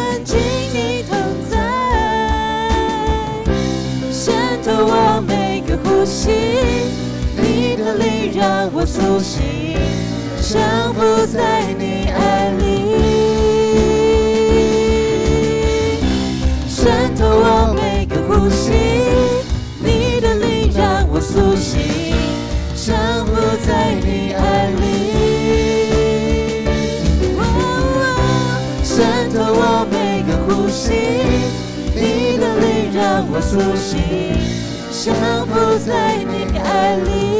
沉浸你同在，渗透我每个呼吸，你的灵让我苏醒，降服在你爱里，渗透我每个呼吸，你的灵让我苏醒，降服在你爱里，渗透我每个呼吸，你的灵让我苏醒，降服在你爱里。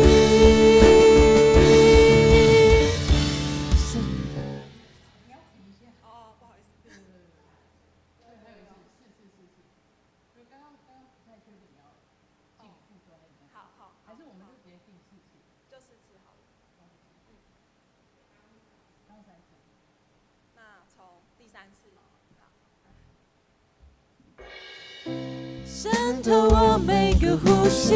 渗透我每个呼吸，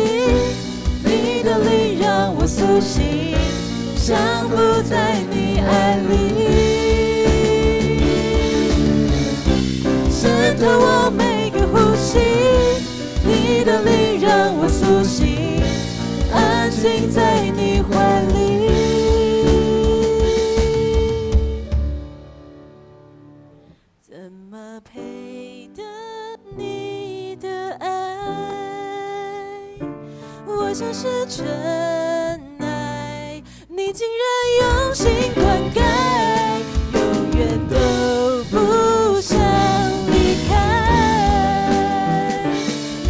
你的灵让我苏醒，降服在你爱里，渗透我每个呼吸，你的灵让我苏醒，安静在你怀里，怎么配得你的爱？我像是尘埃，你竟然用心灌溉，永远都不想离开。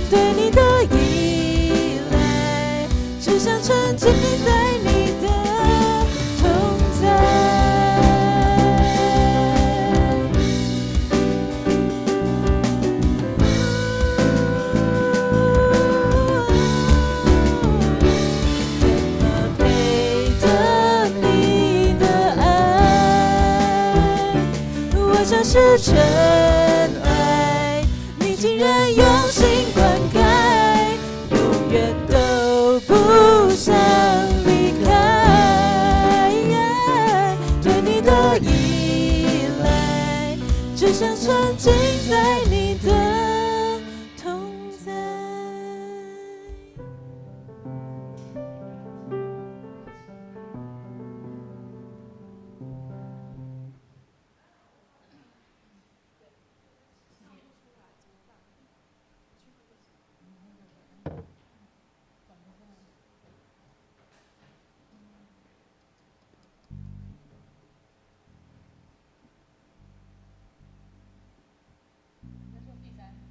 对你的依赖，只想沉浸在你的同在。像是尘埃，你竟然用心灌溉，永远都不想离开。对你的依赖，只想沉浸在你的同在。第三。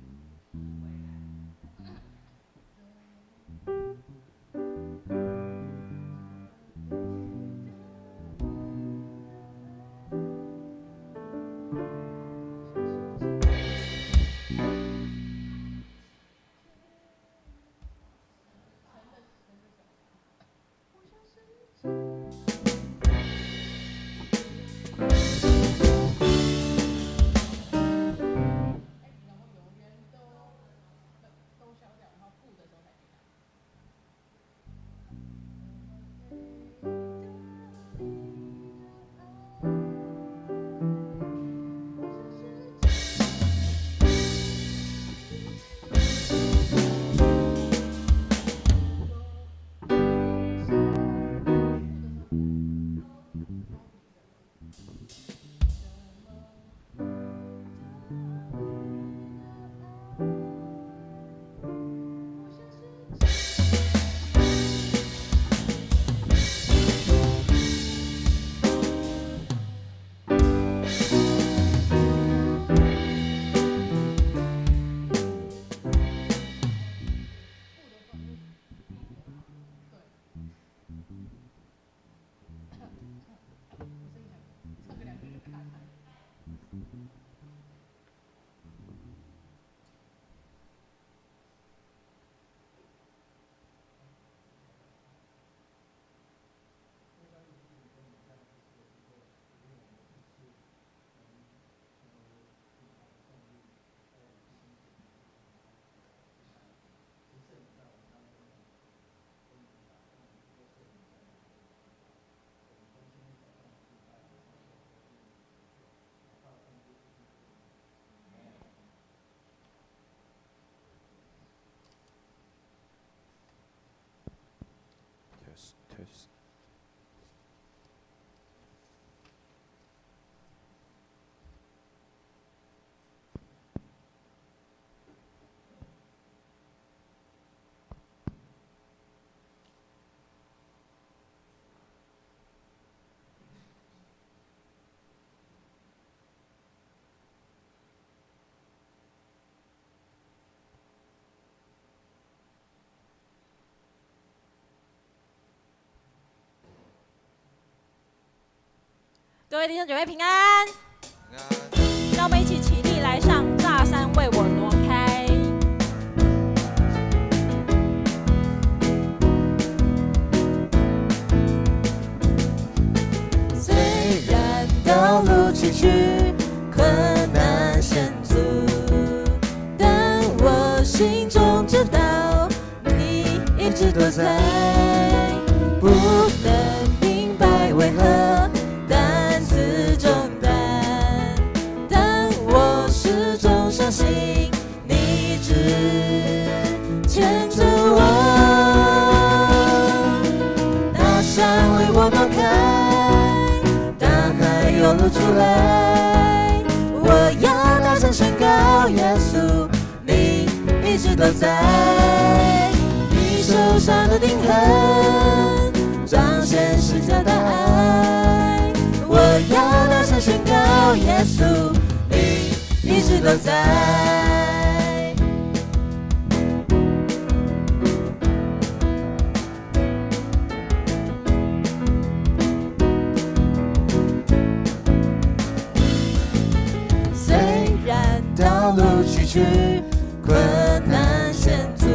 各位弟兄姐妹平安。让我们一起起立来唱《大山为我挪开》。虽然道路崎岖，困难险阻，但我心中知道，你一直都在。不能明白为何担此重担，但我始终相信你一直牵着我。大山为我挪开，大海有路出来，我要大声宣告，耶稣，你一直都在。你手上的钉痕彰显十架的爱，我要大声宣告，耶稣，你一直都在。虽然道路崎岖，困难险阻，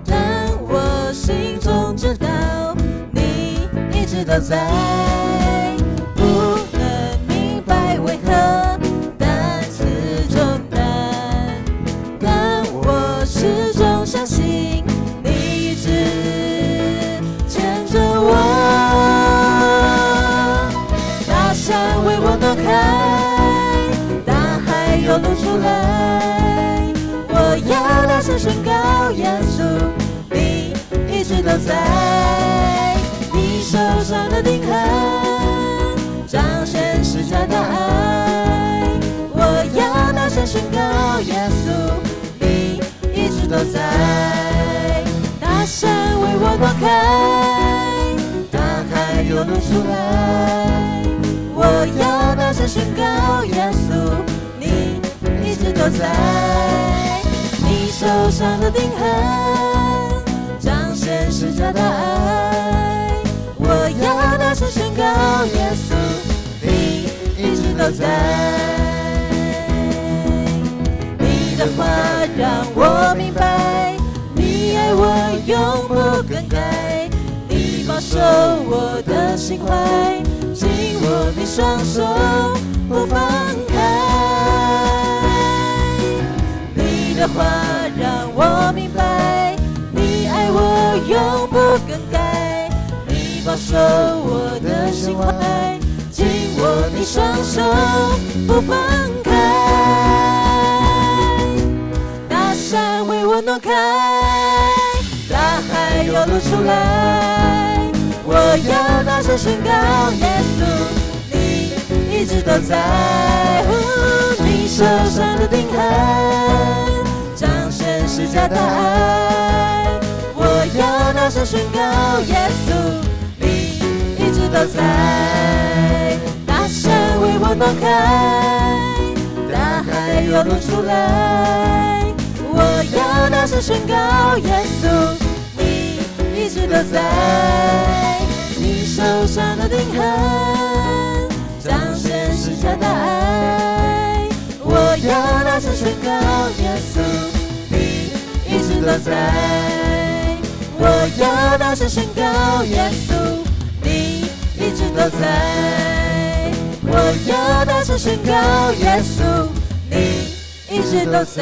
但我心中知道一直都在。不能明白为何担此重担，但我始终相信你一直牵着我。大山为我挪开，大海有路出来，我要大声宣告，耶稣，你一直都在。你手上的钉痕彰显十架的爱，我要大声宣告，耶稣，你一直都在。大山为我挪开，大海有路出来，我要大声宣告，耶稣，你一直都在。你手上的钉痕彰显十架的爱，我要大声宣告，耶稣，你一直都在。你的话让我明白，你爱我永不更改，你保守我的心怀，紧握你双手不放开。你的话让我明白，你爱我永不更改，保守我的心怀，紧握你双手不放开。大山为我挪开，大海有路出来，我要大声宣告，耶稣，你一直都在。你手上的钉痕彰显十架的爱，我要大声宣告，耶稣，一直都在。大山为我挪开，大海有路出来，我要大声宣告，耶稣，你一直都在。你手上的钉痕彰显十架的爱，我要大声宣告，耶稣，你一直都在。我要大声宣告，耶稣，你一直都在。我要大声宣告，耶稣，你一直都在。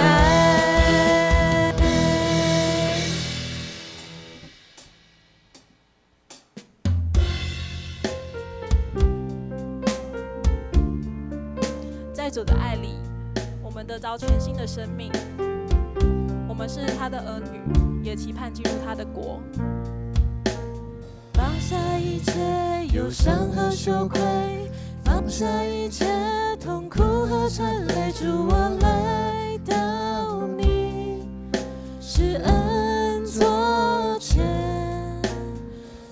在主的爱里，我们得着全新的生命，我们是他的儿女，也期盼进入他的国。放下一切忧伤和羞愧，放下一切痛苦和沉泪，主我来到你施恩座前。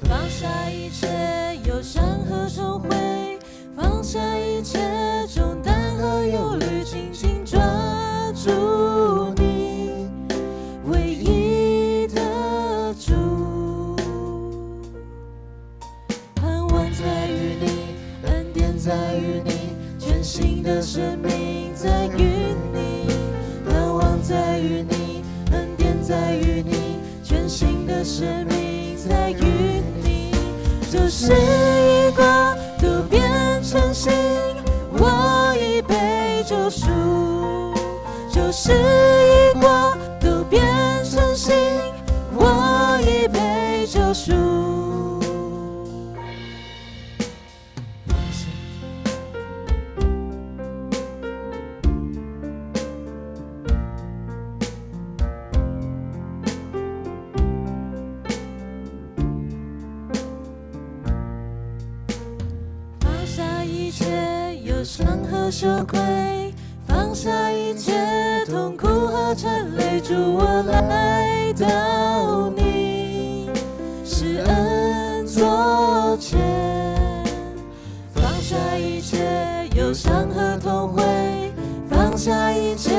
放下一切忧伤和羞愧，放下一切重担和忧虑，紧紧抓住你唯一的主。盼望在与你恩典就是一过都变成新，我已被救赎。就是一过都变成新，我已被救赎。放下一切忧伤和羞愧，放下一切痛苦和沉泪，主我来到你施恩座前，放下一切忧伤和痛悔，放下一切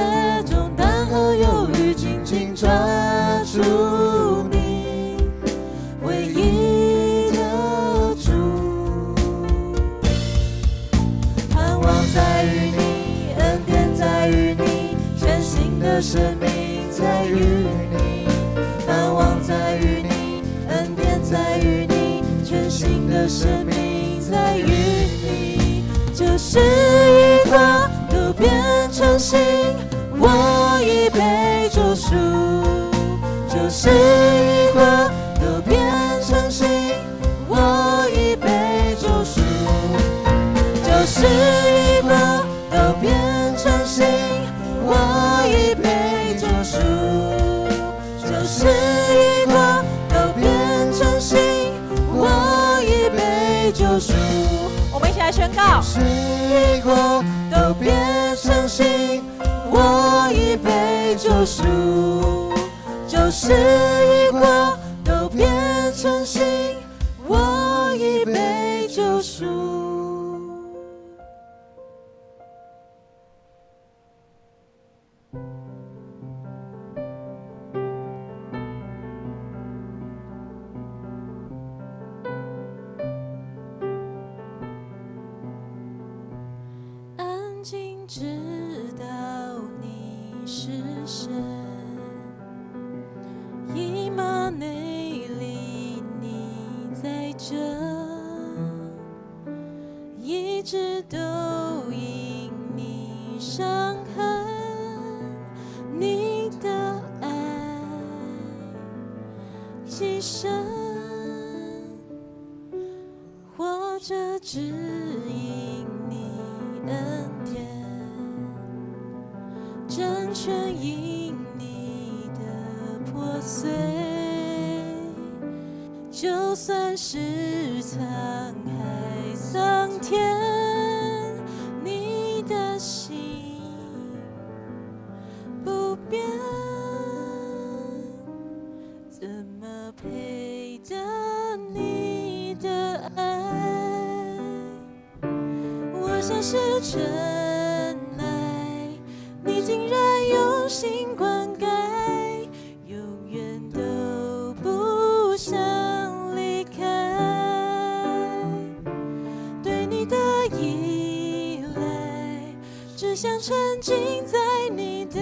重担和忧虑，紧紧抓住你唯一的主，盼望在于你，恩典在于你，全新的生命在于你，盼望在于你，恩典在于你，全新的生命在于你。就是一过都变成新，我已被救赎。就是一过都变成新，我已被救赎。就是一过都变成新，我已被救赎。就是一过都变成新，我已被救赎。我们一起来宣告：是一过都变成新，我已被救赎。就是一过都变成新，我已被救赎。安静知道你是神，以马内利，你在这，一直都因你伤痕，你的爱极深，活着只因你恩典，真全因你的破碎，就算是沧海桑田，你的心不变，怎么配得你的爱？我像是尘埃，你竟然用心灌溉，永远都不想离开。对你的依赖，只想沉浸在你的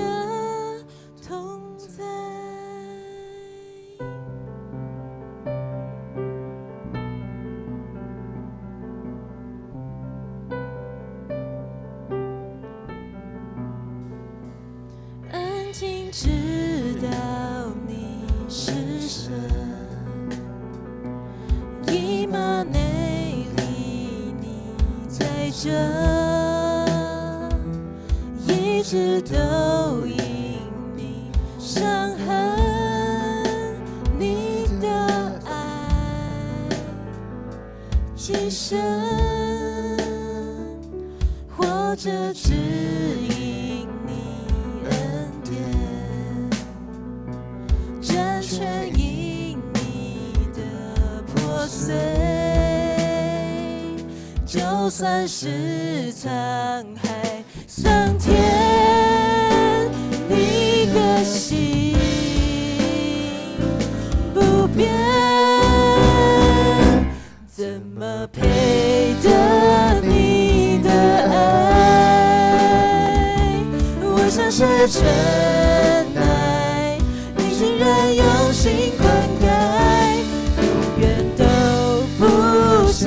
同在。安静知道你是神，以马内利，你在这，一直都因你伤痕，你的爱极深，活着只因你恩典，真全因你的破碎，就算是沧海桑田，你的心不变，怎么配得你的爱？我像是尘埃，你竟然用心灌溉，永远都不想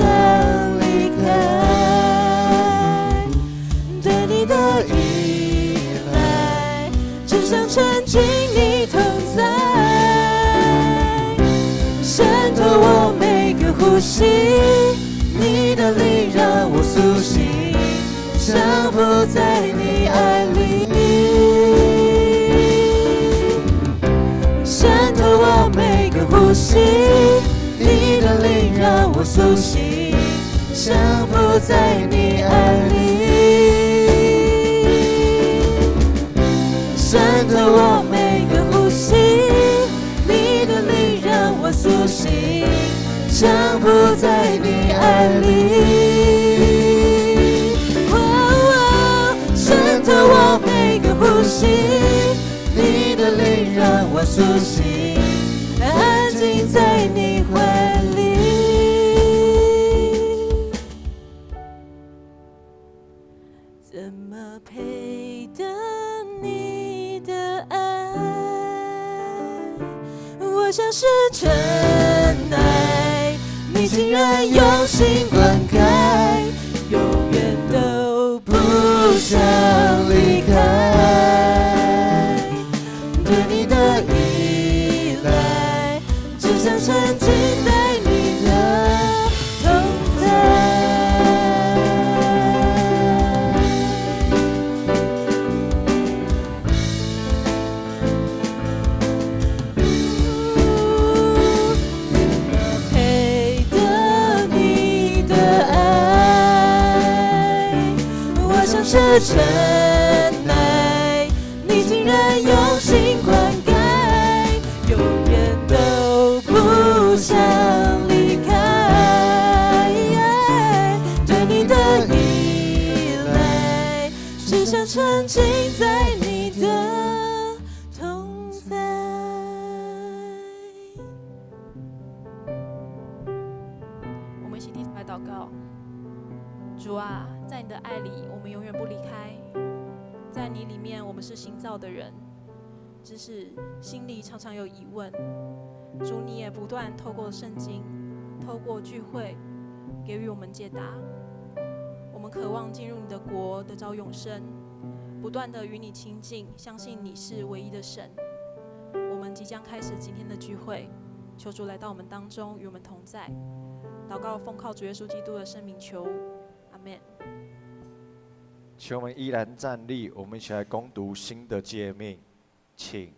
只想沉浸你同在，渗透我每个呼吸，你的灵让我苏醒，降服在你爱里，渗透我每个呼吸，你的灵让我苏醒，降服在你爱里，渗透我每个呼吸，你的灵让我苏醒，降服在你爱里。渗透我每个呼吸，你的灵让我苏醒，安静在你怀里。怎么配得你的爱？我像是尘埃，你竟然用心灌溉，永远都不想离开。对你的依赖，只想沉浸在你的同在。是尘埃，你竟然用心灌溉，永远都不想离开。对你的依赖，只想沉浸在你的同在。我们一起低头来祷告。主啊，在你的爱里，我们永远不离开。在你里面，我们是新造的人，只是心里常常有疑问。主，你也不断透过圣经，透过聚会，给予我们解答。我们渴望进入你的国，得着永生，不断的与你亲近，相信你是唯一的神。我们即将开始今天的聚会，求主来到我们当中，与我们同在。祷告奉靠主耶稣基督的圣名求。请我们依然站立，我们一起来攻读新的诫命。请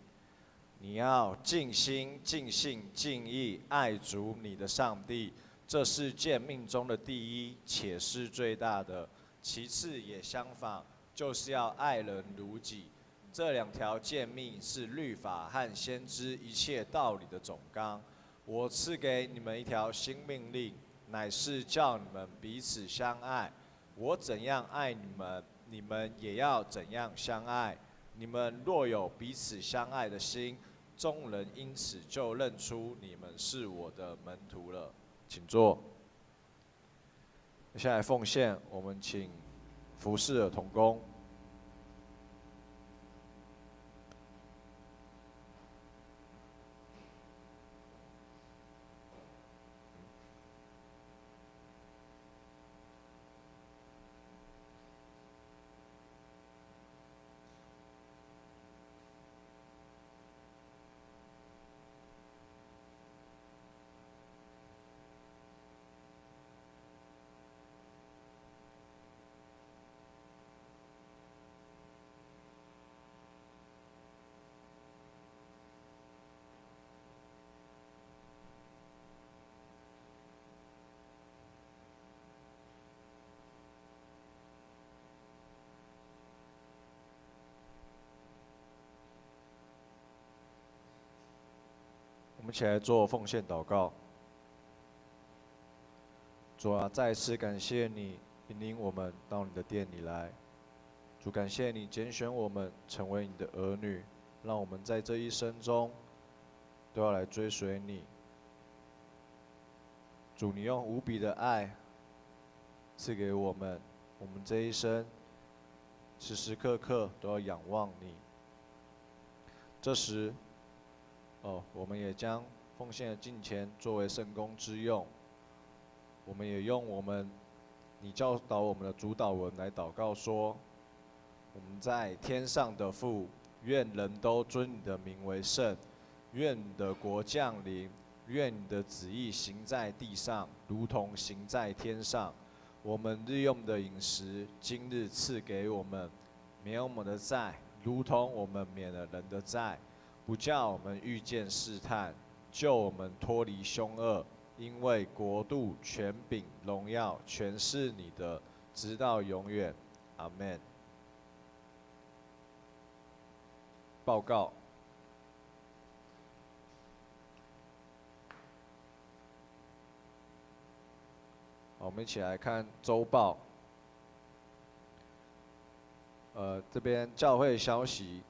你要尽心、尽性、尽意爱主你的上帝，这是诫命中的第一，且是最大的。其次也相仿，就是要爱人如己。这两条诫命是律法和先知一切道理的总纲。我赐给你们一条新命令，乃是叫你们彼此相爱。我怎样爱你们，你们也要怎样相爱。你们若有彼此相爱的心，众人因此就认出你们是我的门徒了。请坐。接下来奉献，我们请服侍的同工。我们一起来做奉献祷告。主啊，再次感谢你引领我们到你的殿里来。主，感谢你拣选我们成为你的儿女，让我们在这一生中都要来追随你。主，你用无比的爱赐给我们，我们这一生时时刻刻都要仰望你。这时，我们也将奉献的金钱作为圣工之用。我们也用你教导我们的主导文来祷告说：我们在天上的父，愿人都尊你的名为圣。愿你的国降临，愿你的旨意行在地上，如同行在天上。我们日用的饮食，今日赐给我们，免我们的债，如同我们免了人的债，不叫我们遇见试探，救我们脱离凶恶。因为国度、权柄、荣耀，全是你的，直到永远。阿们。报告。好，我们一起来看周报。这边教会消息，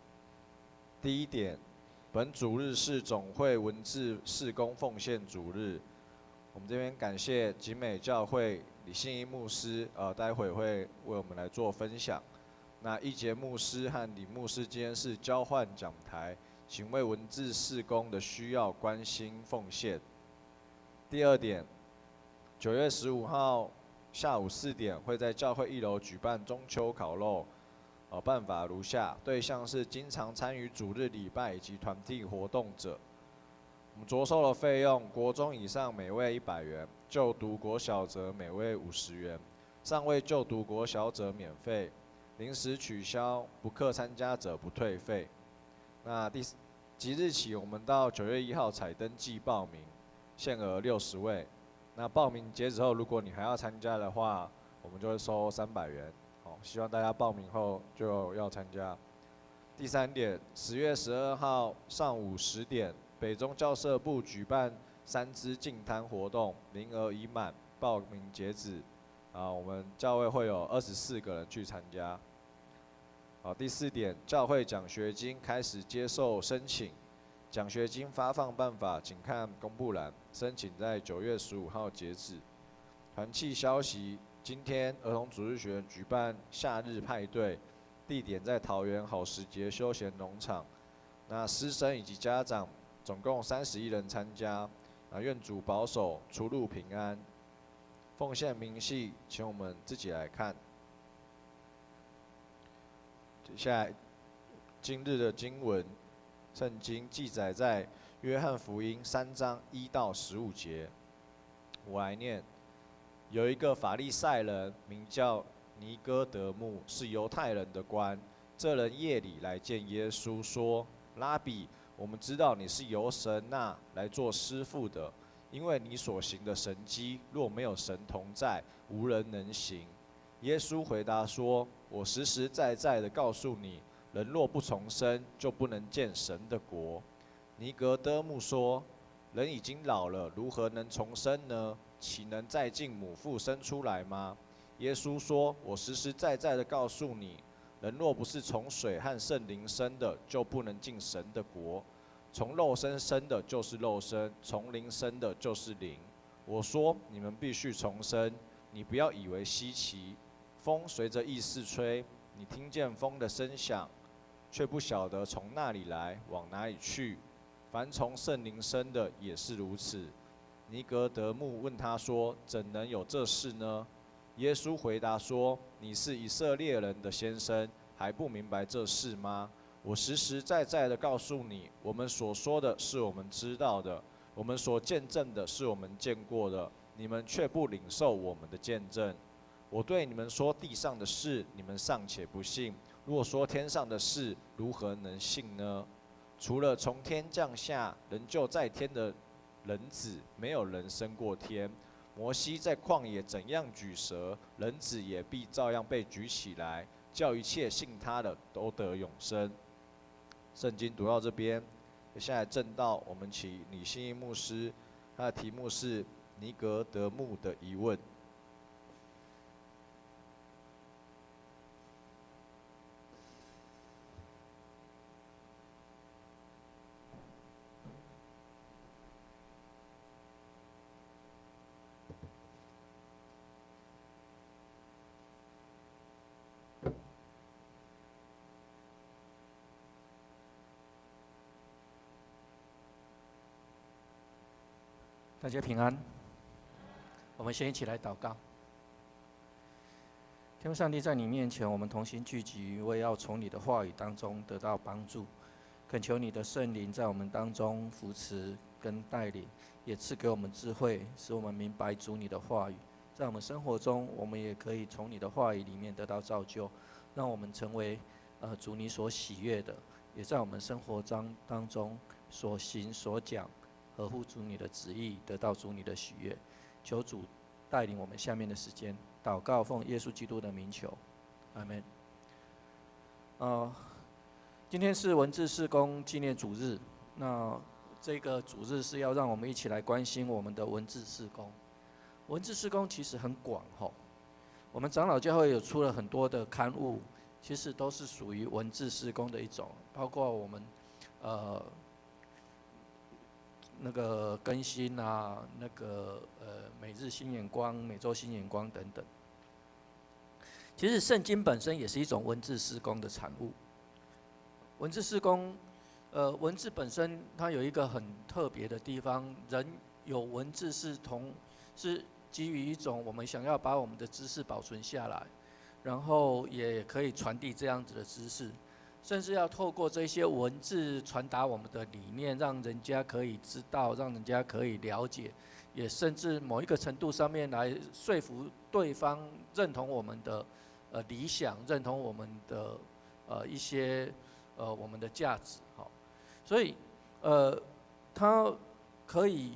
第一点，本主日是总会文字事工奉献主日。我们这边感谢景美教会李信一牧师，待会会为我们来做分享。那一节牧师和李牧师今天是交换讲台，请为文字事工的需要关心奉献。第二点，9月15号下午4点会在教会1楼举办中秋烤肉。办法如下：对象是经常参与主日礼拜以及团体活动者。我们着收的费用，国中以上每位100元，就读国小则每位50元，尚未就读国小者免费，临时取消不课参加者不退费。那即日起，我们到9月1号才登记报名，限额60位。那报名截止后，如果你还要参加的话，我们就会收300元。希望大家报名后就要参加。第三点，10月12号上午10点，北中教社部举办3支净滩活动，名额已满，报名截止。我们教会会有24个人去参加。第4点，教会奖学金开始接受申请，奖学金发放办法请看公布栏，申请在9月15号截止。团契消息。今天儿童主日学举办夏日派对，地点在桃园好时节休闲农场。那师生以及家长总共31人参加。愿主保守，出入平安。奉献明细，请我们自己来看。接下来，今日的经文，圣经记载在约翰福音3章1到15节。我来念。有一个法利赛人名叫尼哥德慕，是犹太人的官。这人夜里来见耶稣，说：“拉比，我们知道你是由神那来做师傅的，因为你所行的神迹，若没有神同在，无人能行。”耶稣回答说：“我实实在在的告诉你，人若不重生，就不能见神的国。”尼哥德慕说：“人已经老了，如何能重生呢？岂能再进母腹生出来吗？”耶稣说：“我实实在在的告诉你，人若不是从水和圣灵生的，就不能进神的国。从肉身生的就是肉身，从灵生的就是灵。我说你们必须重生，你不要以为稀奇。风随着意思吹，你听见风的声响，却不晓得从哪里来，往哪里去。凡从圣灵生的也是如此。”尼哥德慕问他说：“怎能有这事呢？”耶稣回答说：“你是以色列人的先生，还不明白这事吗？我实实在在的告诉你，我们所说的是我们知道的，我们所见证的是我们见过的，你们却不领受我们的见证。我对你们说地上的事，你们尚且不信；如果说天上的事，如何能信呢？除了从天降下，人就在天的人子，没有人升过天。摩西在旷野怎样举蛇，人子也必照样被举起来，叫一切信他的都得永生。”圣经读到这边，接下来正道，我们请李信一牧师，他的题目是尼格德慕的疑问。大家平安。我们先一起来祷告。天父上帝，在你面前，我们同心聚集，为要从你的话语当中得到帮助，恳求你的圣灵在我们当中扶持跟带领，也赐给我们智慧，使我们明白主你的话语。在我们生活中，我们也可以从你的话语里面得到造就，让我们成为主你所喜悦的，也在我们生活当中所行所讲，合乎主你的旨意，得到主你的喜悦。求主带领我们下面的时间，祷告奉耶稣基督的名求，阿们。今天是文字事工纪念主日，那这个主日是要让我们一起来关心我们的文字事工。文字事工其实很广吼，我们长老教会有出了很多的刊物，其实都是属于文字事工的一种，包括我们那个更新啊，那个每日新眼光、每周新眼光等等。其实圣经本身也是一种文字事工的产物。文字事工，文字本身它有一个很特别的地方，人有文字是基于一种我们想要把我们的知识保存下来，然后也可以传递这样子的知识。甚至要透过这些文字传达我们的理念，让人家可以知道，让人家可以了解，也甚至某一个程度上面来说服对方认同我们的理想，认同我们的一些我们的价值，好，所以他可以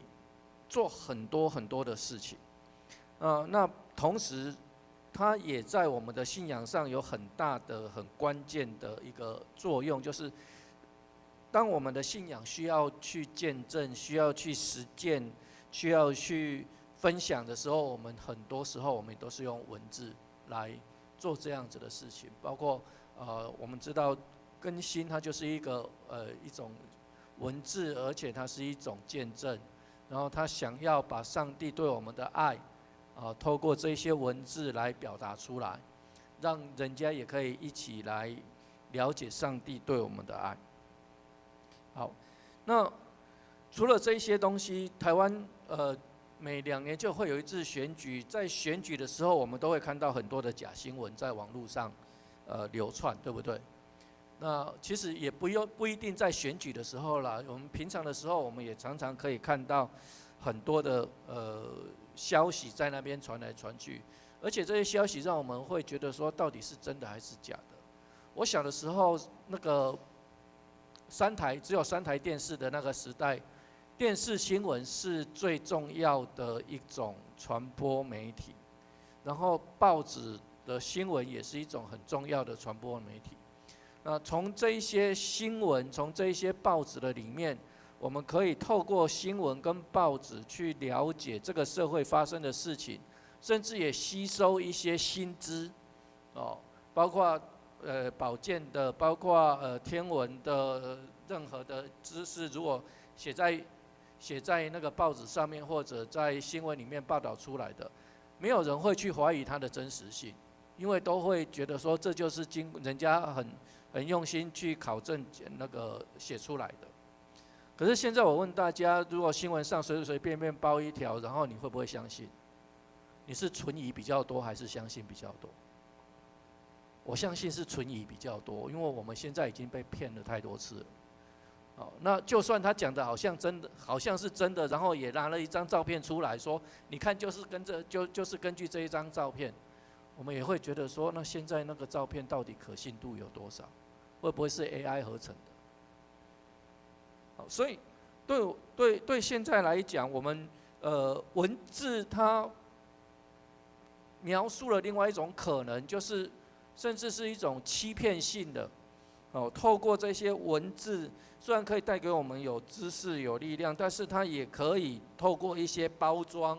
做很多很多的事情，那同时，它也在我们的信仰上有很大的、很关键的一个作用，就是当我们的信仰需要去见证、需要去实践、需要去分享的时候，我们很多时候我们都是用文字来做这样子的事情。包括我们知道更新它就是一种文字，而且它是一种见证，然后他想要把上帝对我们的爱。透过这些文字来表达出来，让人家也可以一起来了解上帝对我们的爱。好，那除了这些东西，台湾每2年就会有一次选举，在选举的时候，我们都会看到很多的假新闻在网络上流窜，对不对？那其实也不一定在选举的时候啦，我们平常的时候，我们也常常可以看到很多的消息在那边传来传去，而且这些消息让我们会觉得说，到底是真的还是假的？我小的时候，那个只有3台电视的那个时代，电视新闻是最重要的一种传播媒体，然后报纸的新闻也是一种很重要的传播媒体。那从这一些新闻，从这一些报纸的里面，我们可以透过新闻跟报纸去了解这个社会发生的事情，甚至也吸收一些新知，包括保健的，包括天文的任何的知识，如果写在那个报纸上面或者在新闻里面报道出来的，没有人会去怀疑它的真实性，因为都会觉得说这就是人家很用心去考证那个写出来的。可是现在我问大家，如果新闻上随随便便报一条，然后你会不会相信？你是存疑比较多，还是相信比较多？我相信是存疑比较多，因为我们现在已经被骗了太多次了。好，那就算他讲的好像是真的，然后也拿了一张照片出来说，你看就是根据这一张照片，我们也会觉得说，那现在那个照片到底可信度有多少？会不会是 AI 合成的？好，所以对现在来讲，我们文字它描述了另外一种可能，就是甚至是一种欺骗性的。透过这些文字，虽然可以带给我们有知识、有力量，但是它也可以透过一些包装，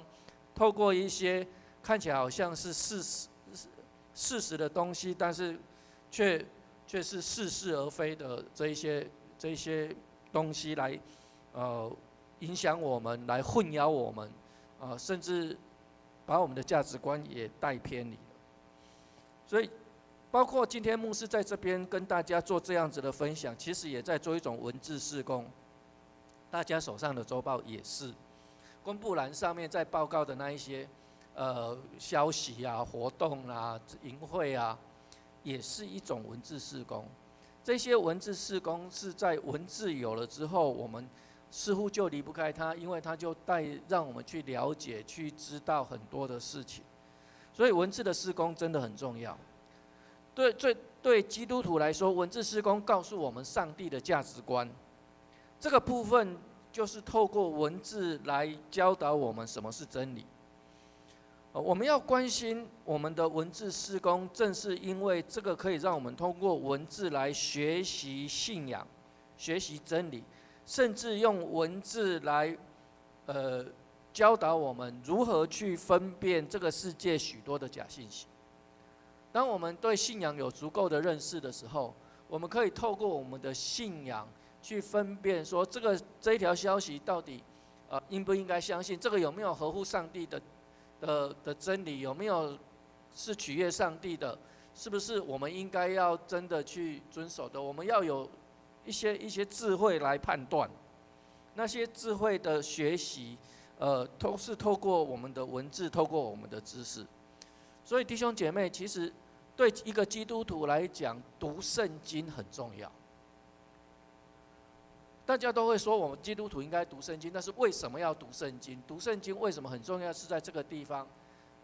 透过一些看起来好像是事实的东西，但是却是似是而非的这一些东西来影响我们，来混淆我们，甚至把我们的价值观也带偏离了。所以，包括今天牧师在这边跟大家做这样子的分享，其实也在做一种文字事工。大家手上的周报也是，公布栏上面在报告的那一些，消息啊、活动啊、营会啊，也是一种文字事工。这些文字事工是在文字有了之后，我们似乎就离不开它，因为它就让我们去了解、去知道很多的事情。所以文字的事工真的很重要。对基督徒来说，文字事工告诉我们上帝的价值观。这个部分就是透过文字来教导我们什么是真理。我们要关心我们的文字事工，正是因为这个可以让我们通过文字来学习信仰、学习真理，甚至用文字来教导我们如何去分辨这个世界许多的假信息。当我们对信仰有足够的认识的时候，我们可以透过我们的信仰去分辨说这一条消息到底应不应该相信，这个有没有合乎上帝的真理，有没有是取悦上帝的，是不是我们应该要真的去遵守的？我们要有一些智慧来判断。那些智慧的学习，都是透过我们的文字，透过我们的知识。所以弟兄姐妹，其实对一个基督徒来讲，读圣经很重要。大家都会说我们基督徒应该读圣经，但是为什么要读圣经？读圣经为什么很重要？是在这个地方，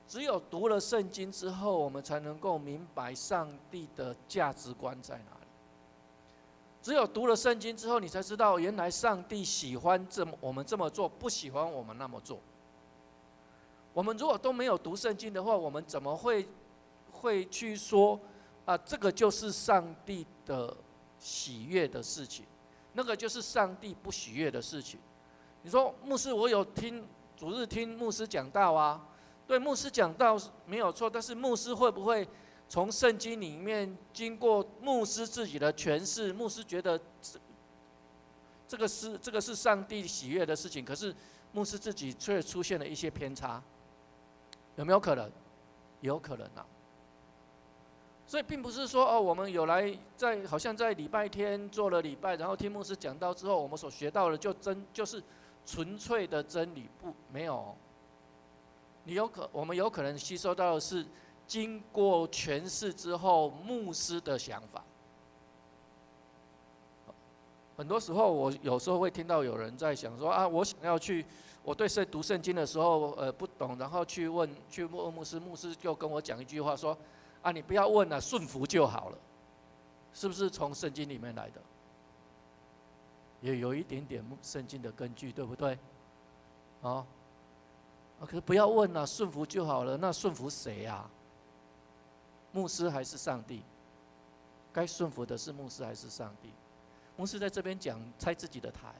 只有读了圣经之后，我们才能够明白上帝的价值观在哪里。只有读了圣经之后，你才知道原来上帝喜欢我们这么做，不喜欢我们那么做。我们如果都没有读圣经的话，我们怎么会去说这个就是上帝的喜悦的事情？那个就是上帝不喜悦的事情。你说牧师，我有主日听牧师讲道啊，对，牧师讲道没有错，但是牧师会不会从圣经里面经过牧师自己的诠释，牧师觉得这个是上帝喜悦的事情，可是牧师自己却出现了一些偏差，有没有可能？有可能啊。所以并不是说我们有来好像在礼拜天做了礼拜，然后听牧师讲道之后，我们所学到的就是纯粹的真理，没有。我们有可能吸收到的是经过诠释之后牧师的想法。很多时候我有时候会听到有人在想说我对读圣经的时候不懂，然后去问牧师，牧师就跟我讲一句话说你不要问了，顺服就好了，是不是从圣经里面来的？也有一点点圣经的根据，对不对？可是不要问了，顺服就好了，那顺服谁啊？牧师还是上帝？该顺服的是牧师还是上帝？牧师在这边讲拆自己的台，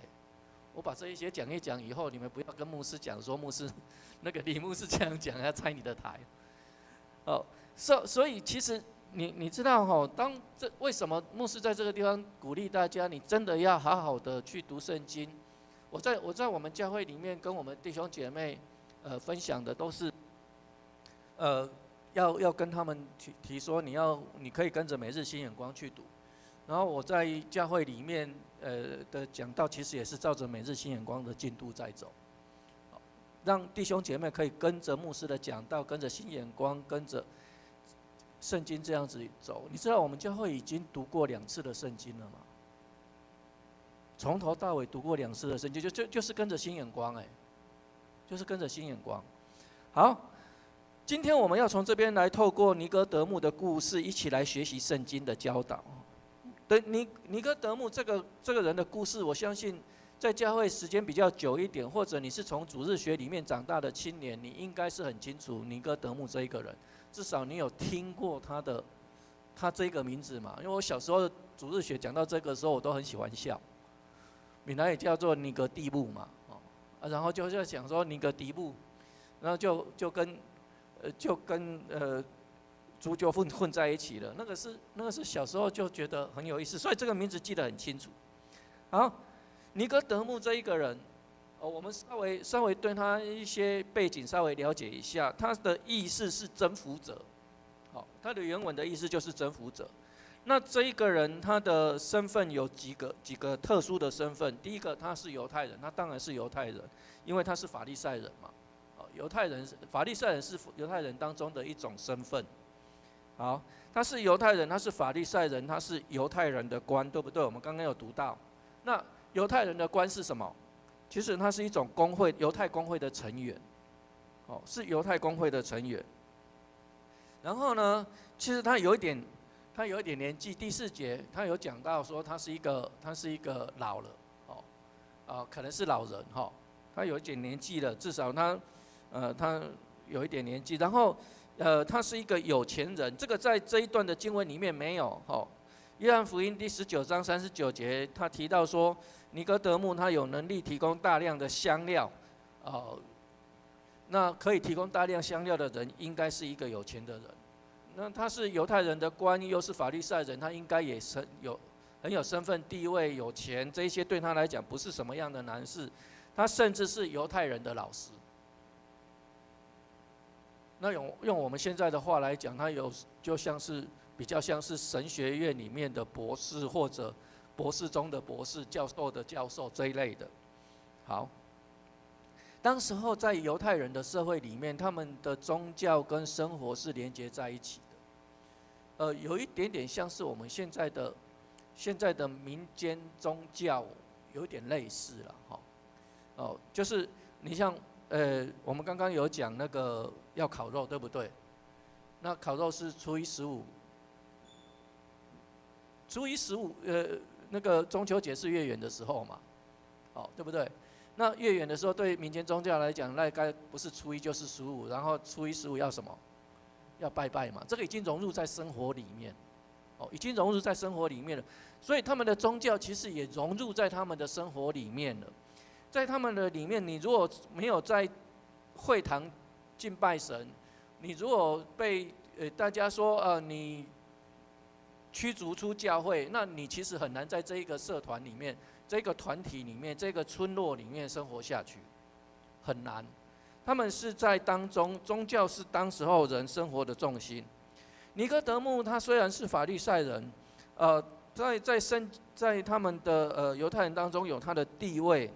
我把这一些讲一讲以后，你们不要跟牧师讲说牧师那个李牧师这样讲要拆你的台。所以其实你知道为什么牧师在这个地方鼓励大家，你真的要好好的去读圣经。我在我们教会里面跟我们弟兄姐妹分享的都是要跟他们提说你可以跟着每日新眼光去读。然后我在教会里面的讲道，其实也是照着每日新眼光的进度在走，让弟兄姐妹可以跟着牧师的讲道，跟着新眼光，跟着圣经这样子走。你知道我们教会已经读过2次的圣经了吗？从头到尾读过2次的圣经，就是跟着新眼光就是跟着新眼光。好，今天我们要从这边来透过尼哥德慕的故事，一起来学习圣经的教导。对尼哥德慕这个人的故事，我相信在教会时间比较久一点，或者你是从主日学里面长大的青年，你应该是很清楚尼哥德慕这一个人，至少你有听过他这个名字嘛？因为我小时候主日学讲到这个时候，我都很喜欢笑。闽南也叫做尼哥底母嘛，然后就想说尼哥底母，然后就跟猪就混在一起了。那个是小时候就觉得很有意思，所以这个名字记得很清楚。好，尼哥德慕这一个人，我们稍微对他一些背景稍微了解一下。他的意思是征服者，他的原文的意思就是征服者。那这一个人他的身份有几个特殊的身份。第一个，他是犹太人，他当然是犹太人，因为他是法利赛人嘛。犹太人，法利赛人是犹太人当中的一种身份。好，他是犹太人，他是法利赛人，他是犹太人的官，对不对？我们刚刚有读到。那犹太人的官是什么？其实他是一种公会，犹太公会的成员。是犹太公会的成员。然后呢，其实他有一点年纪。第4节他有讲到说他是一个老了，可能是老人哈。他有一点年纪了，至少他有一点年纪。然后他是一个有钱人，这个在这一段的经文里面没有。约翰福音第19章39节，他提到说尼哥德慕他有能力提供大量的香料，那可以提供大量香料的人，应该是一个有钱的人。那他是犹太人的官，又是法利赛人，他应该也很有身份地位、有钱，这一些对他来讲不是什么样的难事。他甚至是犹太人的老师。那用我们现在的话来讲，他就比较像是神学院里面的博士，或者博士中的博士、教授的教授这一类的。好，当时候在犹太人的社会里面，他们的宗教跟生活是连接在一起的。有一点点像是我们现在的民间宗教有点类似了哈。就是你像我们刚刚有讲那个要烤肉，对不对？那烤肉是初一15，那个中秋节是月圆的时候嘛，对不对？那月圆的时候，对民间宗教来讲，那该不是初一就是15，然后初一15要什么？要拜拜嘛。这个已经融入在生活里面，已经融入在生活里面了。所以他们的宗教其实也融入在他们的生活里面了。在他们的里面，你如果没有在会堂敬拜神，你如果被大家说你驱逐出教会，那你其实很难在这一个社团里面、这个团体里面、这个村落里面生活下去，很难。他们是在当中，宗教是当时候人生活的重心。尼哥德慕他虽然是法利赛人，在他们的犹太人当中有他的地位。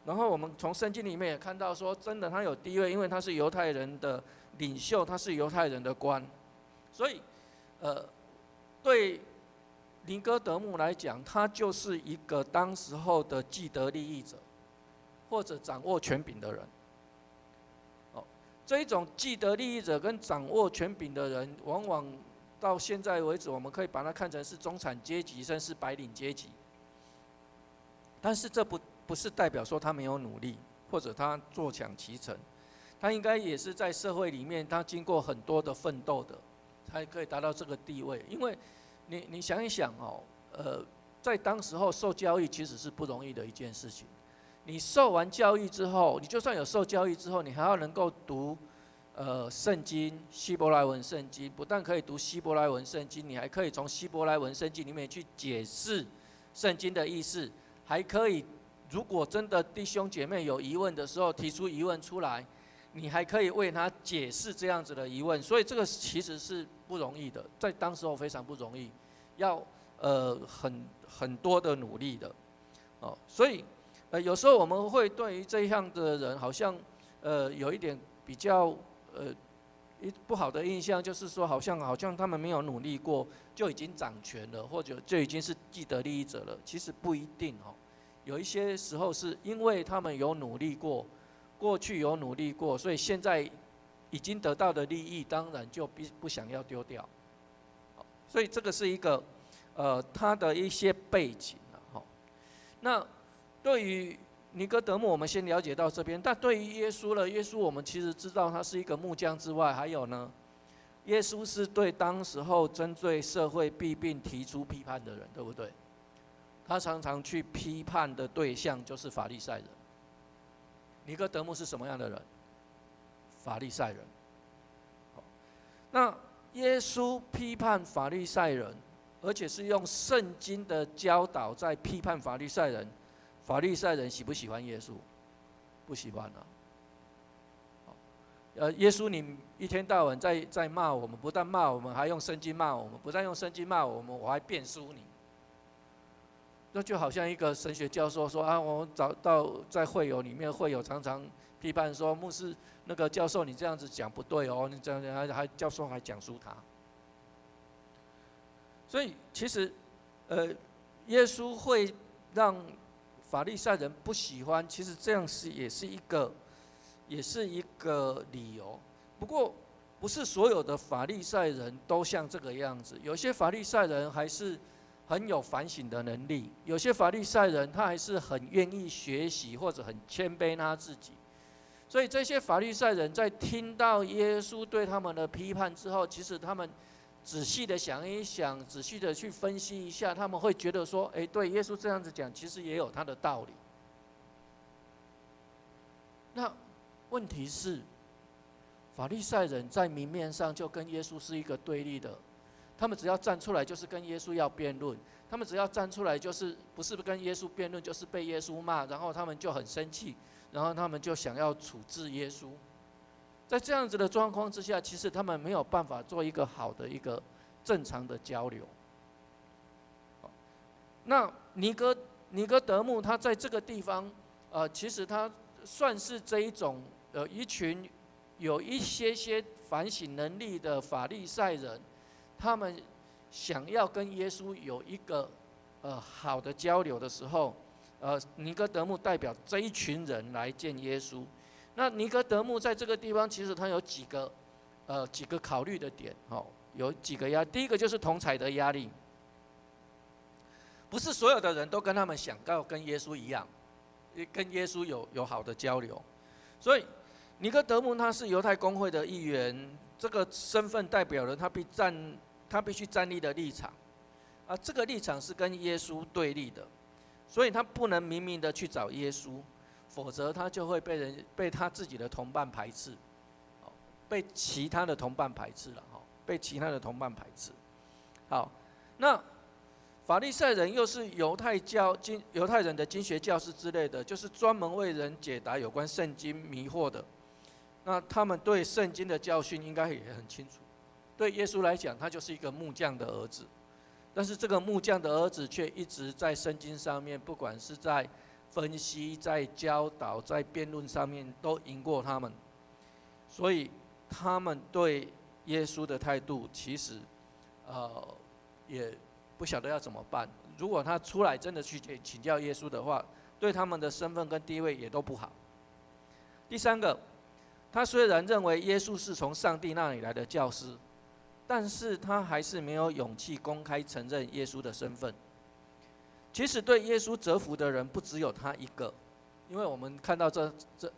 然后我们从圣经里面也看到说，真的他有地位，因为他是犹太人的领袖，他是犹太人的官，所以对尼哥德慕来讲，他就是一个当时候的既得利益者，或者掌握权柄的人。这一种既得利益者跟掌握权柄的人，往往到现在为止，我们可以把它看成是中产阶级，甚至是白领阶级。但是这不是代表说他没有努力，或者他坐享其成，他应该也是在社会里面，他经过很多的奋斗的，才可以达到这个地位。因为你想一想在当时候受教育其实是不容易的一件事情。你受完教育之后，你就算有受教育之后，你还要能够读圣经，希伯来文圣经，不但可以读希伯来文圣经，你还可以从希伯来文圣经里面去解释圣经的意思，还可以。如果真的弟兄姐妹有疑问的时候，提出疑问出来，你还可以为他解释这样子的疑问，所以这个其实是不容易的，在当时候非常不容易，要很多的努力的，所以有时候我们会对于这样的人，好像有一点比较不好的印象，就是说好像他们没有努力过就已经掌权了，或者就已经是既得利益者了，其实不一定有一些时候是因为他们有努力过，过去有努力过，所以现在已经得到的利益，当然就不想要丢掉。所以这个是一个他的一些背景了。那对于尼哥德慕，我们先了解到这边。但对于耶稣了，耶稣我们其实知道他是一个木匠之外，还有呢，耶稣是对当时候针对社会弊病提出批判的人，对不对？他常常去批判的对象就是法利赛人。尼哥德慕是什么样的人？法利赛人。那耶稣批判法利赛人，而且是用圣经的教导在批判法利赛人。法利赛人喜不喜欢耶稣？不喜欢耶稣你一天到晚在骂我们，不但骂我们，还用圣经骂我们，不但用圣经骂我们，我还辩输你。那就好像一个神学教授说啊，我找到在会友里面，会友常常批判说，牧师那个教授你这样子讲不对哦，你这样还教授还讲述他。所以其实，耶稣会让法利赛人不喜欢，其实这样也是一个理由。不过不是所有的法利赛人都像这个样子，有些法利赛人还是很有反省的能力，有些法利赛人他还是很愿意学习或者很谦卑他自己。所以这些法利赛人在听到耶稣对他们的批判之后，其实他们仔细的想一想，仔细的去分析一下，他们会觉得说，对，耶稣这样子讲，其实也有他的道理。那问题是，法利赛人在明面上就跟耶稣是一个对立的，他们只要站出来就是跟耶稣要辩论，他们只要站出来就是不是跟耶稣辩论，就是被耶稣骂，然后他们就很生气，然后他们就想要处置耶稣。在这样子的状况之下，其实他们没有办法做一个好的一个正常的交流。那尼哥德慕他在这个地方，其实他算是这一种一群有一些反省能力的法利赛人，他们想要跟耶稣有一个好的交流的时候，尼哥德慕代表这一群人来见耶稣。那尼哥德慕在这个地方，其实他有几个考虑的点，有几个压力。第一个就是同侪的压力，不是所有的人都跟他们想要跟耶稣一样，跟耶稣有好的交流。所以尼哥德慕他是犹太公会的一员，这个身份代表了他必须站立的立场，这个立场是跟耶稣对立的，所以他不能明明的去找耶稣。否则他就会被他自己的同伴排斥，被其他的同伴排斥了，被其他的同伴排斥。好，那法利赛人又是犹太人的经学教师之类的，就是专门为人解答有关圣经迷惑的。那他们对圣经的教训应该也很清楚。对耶稣来讲，他就是一个木匠的儿子，但是这个木匠的儿子却一直在圣经上面，不管是在分析、在教导、在辩论上面都赢过他们，所以他们对耶稣的态度其实，也不晓得要怎么办。如果他出来真的去请教耶稣的话，对他们的身份跟地位也都不好。第三个，他虽然认为耶稣是从上帝那里来的教师，但是他还是没有勇气公开承认耶稣的身份。其实对耶稣折服的人不只有他一个，因为我们看到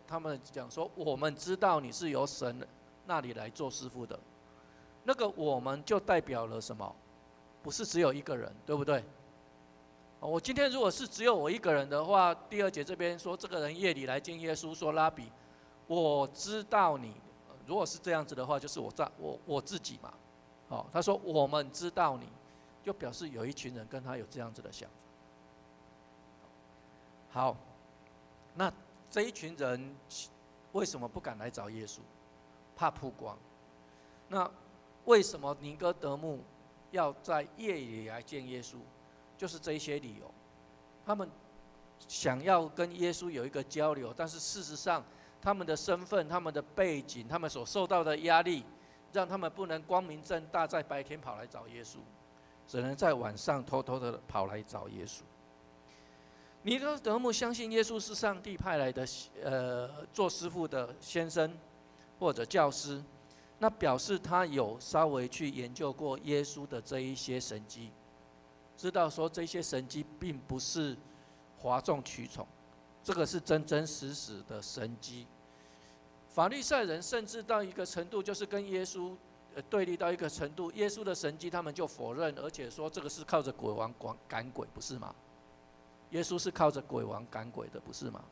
他们讲说，我们知道你是由神那里来做师傅的，那个我们就代表了什么？不是只有一个人，对不对？我今天如果是只有我一个人的话，第2节这边说这个人夜里来见耶稣，说拉比，我知道你。如果是这样子的话，就是我自己嘛。他说我们知道你，就表示有一群人跟他有这样子的想法。好，那这一群人为什么不敢来找耶稣？怕曝光。那为什么尼哥德慕要在夜里来见耶稣？就是这一些理由。他们想要跟耶稣有一个交流，但是事实上，他们的身份、他们的背景、他们所受到的压力，让他们不能光明正大在白天跑来找耶稣，只能在晚上偷偷的跑来找耶稣。尼哥德慕相信耶稣是上帝派来的做师傅的先生或者教师，那表示他有稍微去研究过耶稣的这一些神迹，知道说这些神迹并不是哗众取宠，这个是真真实实的神迹。法利赛人甚至到一个程度，就是跟耶稣对立到一个程度，耶稣的神迹他们就否认，而且说这个是靠着鬼王赶鬼，不是吗？耶稣是靠着鬼王赶鬼的，不是吗？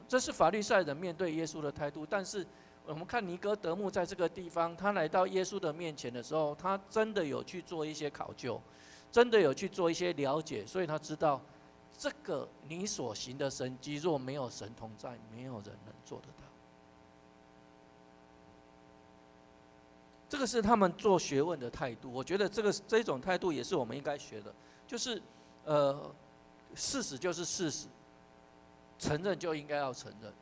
这是法利赛人面对耶稣的态度。但是我们看尼哥德慕在这个地方，他来到耶稣的面前的时候，他真的有去做一些考究，真的有去做一些了解，所以他知道这个你所行的神迹，若没有神同在，没有人能做得到。这个是他们做学问的态度。我觉得这种态度也是我们应该学的，就是事实就是事实，承认就应该要承认。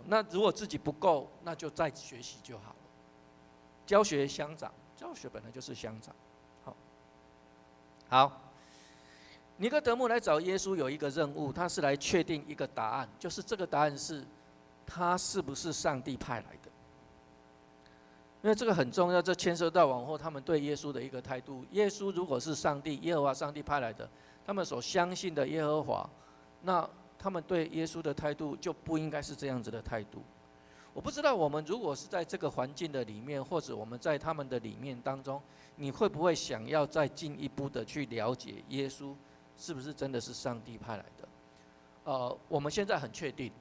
那如果自己不够，那就再学习就好了。教学相长，教学本来就是相长。好，尼哥德慕来找耶稣有一个任务，他是来确定一个答案，就是这个答案是他是不是上帝派来的。因为这个很重要，这牵涉到往后他们对耶稣的一个态度。耶稣如果是上帝，耶和华上帝派来的，他们所相信的耶和华，那他们对耶稣的态度就不应该是这样子的态度。我不知道我们如果是在这个环境的里面，或者我们在他们的里面当中，你会不会想要再进一步的去了解耶稣是不是真的是上帝派来的？我们现在很确定，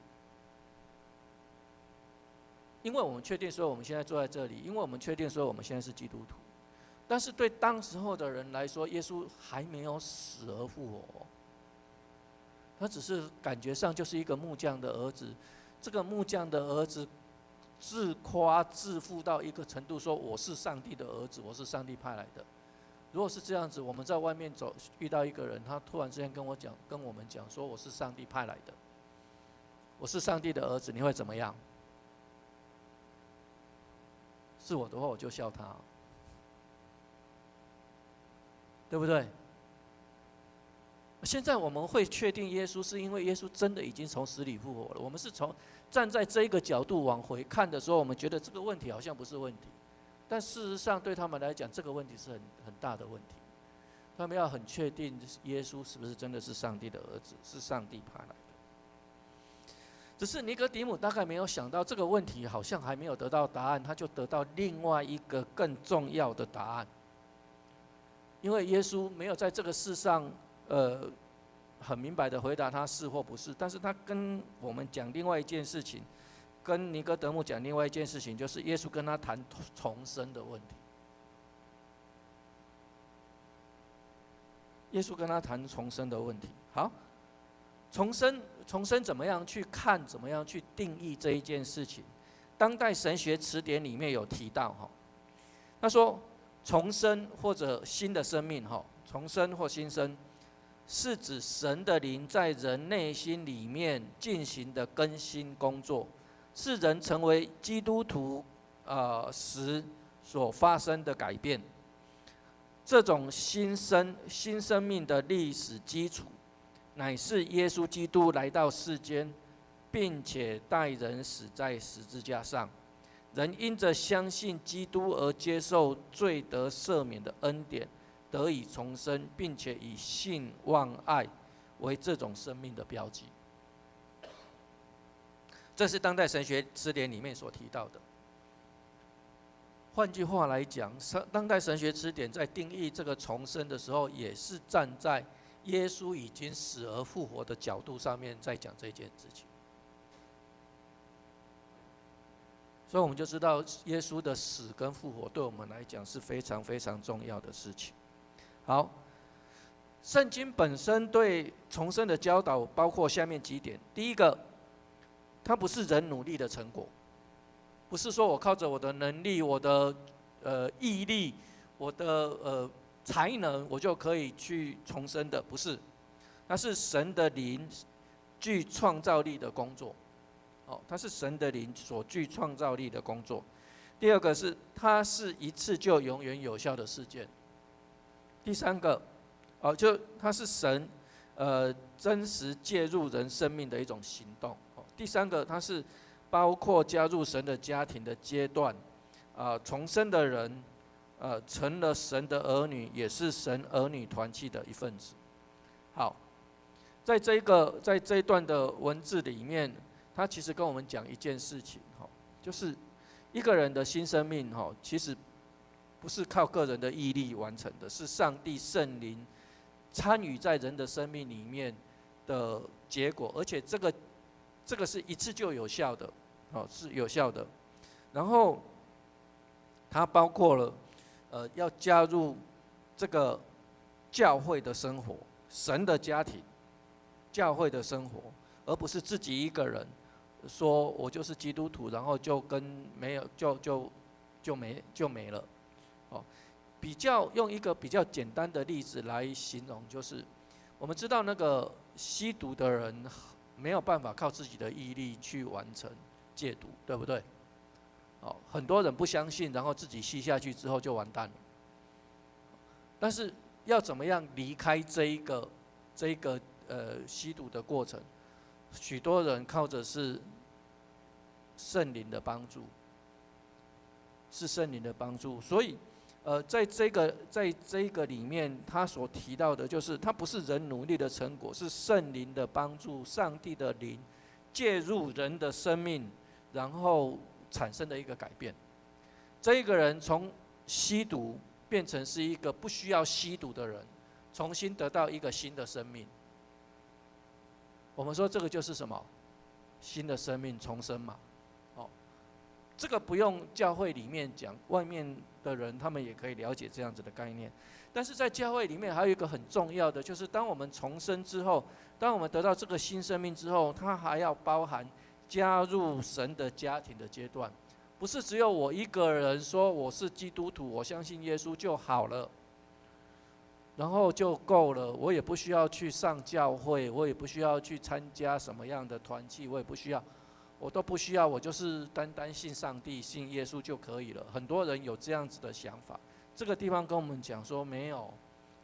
因为我们确定说我们现在坐在这里，因为我们确定说我们现在是基督徒。但是对当时候的人来说，耶稣还没有死而复活，他只是感觉上就是一个木匠的儿子。这个木匠的儿子自夸自负到一个程度，说我是上帝的儿子，我是上帝派来的。如果是这样子，我们在外面走遇到一个人，他突然之间跟我们讲说我是上帝派来的，我是上帝的儿子，你会怎么样？是我的话，我就笑他，对不对？现在我们会确定耶稣，是因为耶稣真的已经从死里复活了。我们是从站在这一个角度往回看的时候，我们觉得这个问题好像不是问题，但事实上对他们来讲，这个问题是很大的问题。他们要很确定耶稣是不是真的是上帝的儿子，是上帝派来的。只是尼哥底母大概没有想到这个问题好像还没有得到答案，他就得到另外一个更重要的答案。因为耶稣没有在这个世上很明白的回答他是或不是，但是他跟我们讲另外一件事情，跟尼哥德慕讲另外一件事情，就是耶稣跟他谈重生的问题。耶稣跟他谈重生的问题。好，重生怎么样去看，怎么样去定义这一件事情？当代神学词典里面有提到他说重生或者新的生命重生或新生，是指神的灵在人内心里面进行的更新工作，是人成为基督徒时所发生的改变。这种新生命的历史基础，乃是耶稣基督来到世间，并且带人死在十字架上，人因着相信基督而接受罪得赦免的恩典，得以重生，并且以信望爱为这种生命的标记。这是当代神学词典里面所提到的。换句话来讲，当代神学词典在定义这个重生的时候，也是站在耶稣已经死而复活的角度上面在讲这件事情。所以我们就知道，耶稣的死跟复活对我们来讲是非常非常重要的事情。好，圣经本身对重生的教导包括下面几点。第一个，它不是人努力的成果，不是说我靠着我的能力、我的毅力、我的才能，我就可以去重生的，不是。那是神的灵具创造力的工作。它是神的灵所具创造力的工作。第二个是，它是一次就永远有效的事件。第三个，就它是神真实介入人生命的一种行动。第三个，它是包括加入神的家庭的阶段，重生的人成了神的儿女，也是神儿女团契的一份子。好，在这一段的文字里面，他其实跟我们讲一件事情，就是一个人的新生命，其实不是靠个人的毅力完成的，是上帝圣灵参与在人的生命里面的结果，而且这个是一次就有效的，是有效的。然后它包括了要加入这个教会的生活，神的家庭，教会的生活，而不是自己一个人说我就是基督徒，然后就跟没有就没了。用一个比较简单的例子来形容，就是我们知道那个吸毒的人没有办法靠自己的毅力去完成戒毒，对不对？哦，很多人不相信，然后自己吸下去之后就完蛋了。但是要怎么样离开这一个吸毒的过程？许多人靠着是圣灵的帮助，是圣灵的帮助。所以，在这个里面，他所提到的就是，它不是人努力的成果，是圣灵的帮助，上帝的灵介入人的生命，然后产生的一个改变。这一个人从吸毒变成是一个不需要吸毒的人，重新得到一个新的生命。我们说这个就是什么？新的生命重生嘛。这个不用教会里面讲，外面的人他们也可以了解这样子的概念。但是在教会里面还有一个很重要的，就是当我们重生之后，当我们得到这个新生命之后，它还要包含加入神的家庭的阶段。不是只有我一个人说我是基督徒，我相信耶稣就好了，然后就够了，我也不需要去上教会，我也不需要去参加什么样的团契，我也不需要。我都不需要，我就是单单信上帝、信耶稣就可以了。很多人有这样子的想法。这个地方跟我们讲说，没有。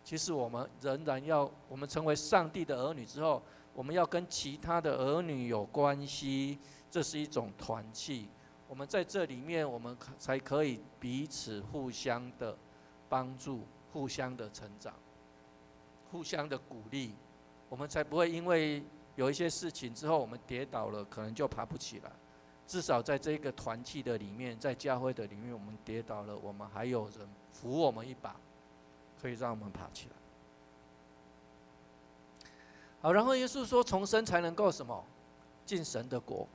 其实我们仍然要，我们成为上帝的儿女之后，我们要跟其他的儿女有关系，这是一种团契。我们在这里面，我们才可以彼此互相的帮助、互相的成长、互相的鼓励，我们才不会因为有一些事情之后，我们跌倒了，可能就爬不起来。至少在这个团契的里面，在教会的里面，我们跌倒了，我们还有人扶我们一把，可以让我们爬起来。好，然后耶稣说，重生才能够什么？进神的国，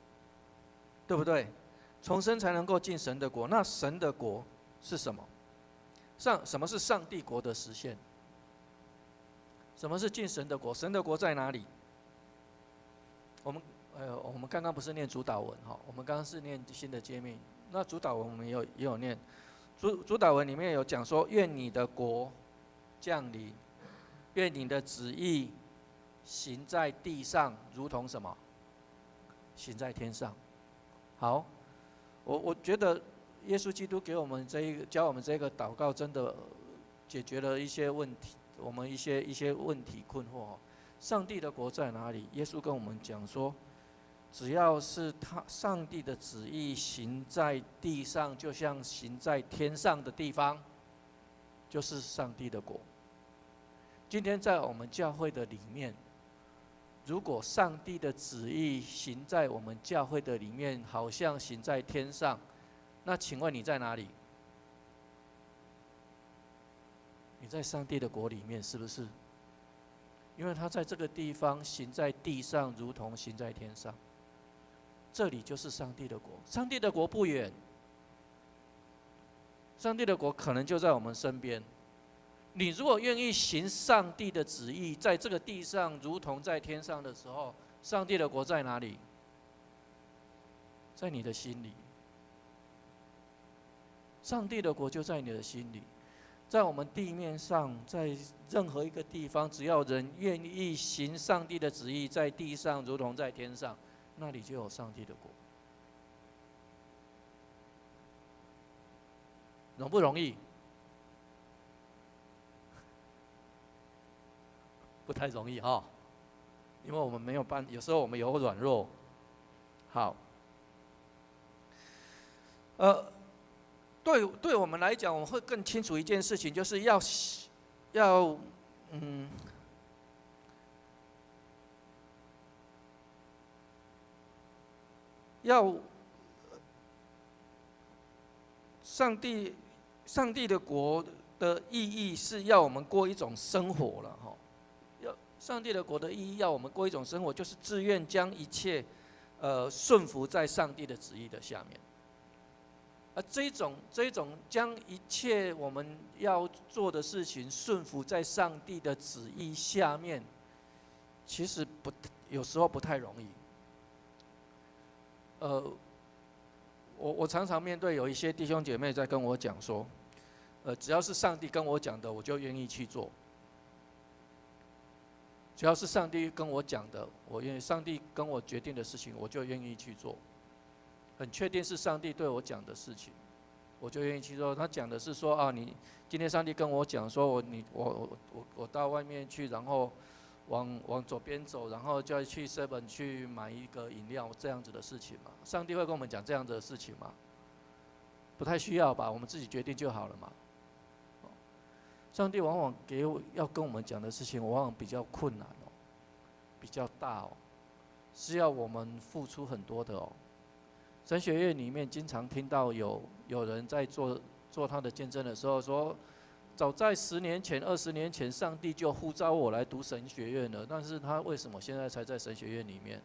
对不对？重生才能够进神的国。那神的国是什么？什么是上帝国的实现？什么是进神的国？神的国在哪里？我们刚刚不是念主导文哈，我们刚刚是念新的诫命。那主导文我们也有念，主导文里面有讲说，愿你的国降临，愿你的旨意行在地上，如同什么？行在天上。好，我觉得耶稣基督给我们教我们这个祷告，真的解决了一些问题，我们一些问题困惑。上帝的国在哪里？耶稣跟我们讲说，只要是上帝的旨意行在地上，就像行在天上的地方，就是上帝的国。今天在我们教会的里面，如果上帝的旨意行在我们教会的里面，好像行在天上，那请问你在哪里？你在上帝的国里面，是不是？因为他在这个地方行在地上，如同行在天上。这里就是上帝的国，上帝的国不远，上帝的国可能就在我们身边。你如果愿意行上帝的旨意，在这个地上如同在天上的时候，上帝的国在哪里？在你的心里。上帝的国就在你的心里。在我们地面上，在任何一个地方，只要人愿意行上帝的旨意，在地上如同在天上，那里就有上帝的国。容不容易？不太容易哈，因为我们没有有时候我们有软弱。好，对我们来讲，我们会更清楚一件事情，就是要上帝的国的意义是要我们过一种生活了哈。上帝的国的意义要我们过一种生活，就是自愿将一切顺服在上帝的旨意的下面。这一种将一切我们要做的事情顺服在上帝的旨意下面，其实有时候不太容易。我常常面对有一些弟兄姐妹在跟我讲说，只要是上帝跟我讲的，我就愿意去做。只要是上帝跟我讲的，我愿意；上帝跟我决定的事情，我就愿意去做。很确定是上帝对我讲的事情，我就愿意去做。他讲的是说啊，你今天上帝跟我讲说我到外面去，然后往左边走，然后就要去 7去买一个饮料这样子的事情嘛？上帝会跟我们讲这样子的事情吗？不太需要吧，我们自己决定就好了嘛。上帝往往要跟我们讲的事情，往往比较困难哦，比较大哦，是要我们付出很多的哦。神学院里面经常听到有人在做他的见证的时候说，早在10年前、20年前，上帝就呼召我来读神学院了，但是他为什么现在才在神学院里面？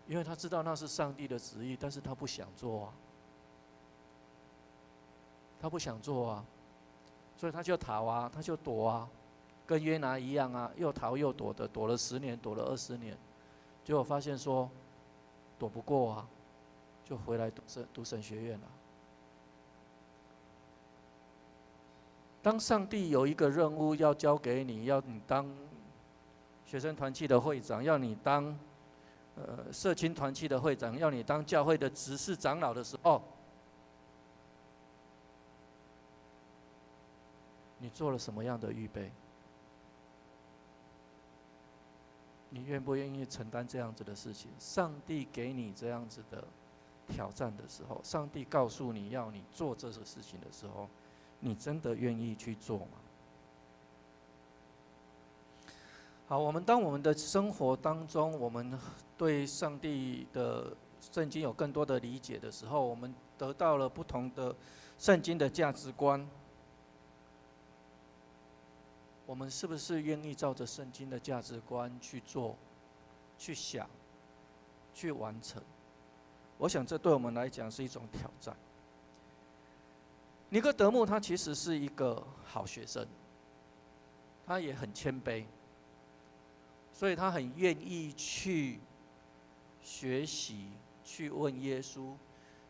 因为他知道那是上帝的旨意，但是他不想做啊。他不想做啊，所以他就逃啊，他就躲啊，跟约拿一样啊，又逃又躲的，躲了10年，躲了20年，结果发现说躲不过啊，就回来读神学院了。当上帝有一个任务要交给你，要你当学生团契的会长，要你当社青团契的会长，要你当教会的执事长老的时候，你做了什么样的预备？你愿不愿意承担这样子的事情？上帝给你这样子的挑战的时候，上帝告诉你要你做这个事情的时候，你真的愿意去做吗？好，当我们的生活当中，我们对上帝的圣经有更多的理解的时候，我们得到了不同的圣经的价值观。我们是不是愿意照着圣经的价值观去做、去想、去完成？我想这对我们来讲是一种挑战。尼哥德慕他其实是一个好学生，他也很谦卑，所以他很愿意去学习、去问耶稣。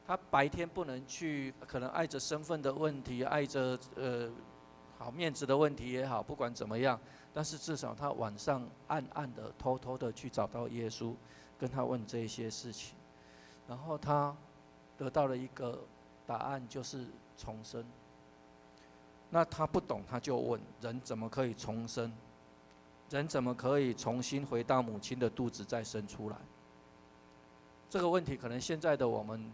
他白天不能去，可能碍着身份的问题，碍着好面子的问题也好，不管怎么样，但是至少他晚上暗暗的、偷偷的去找到耶稣，跟他问这些事情，然后他得到了一个答案，就是重生。那他不懂，他就问：人怎么可以重生？人怎么可以重新回到母亲的肚子再生出来？这个问题可能现在的我们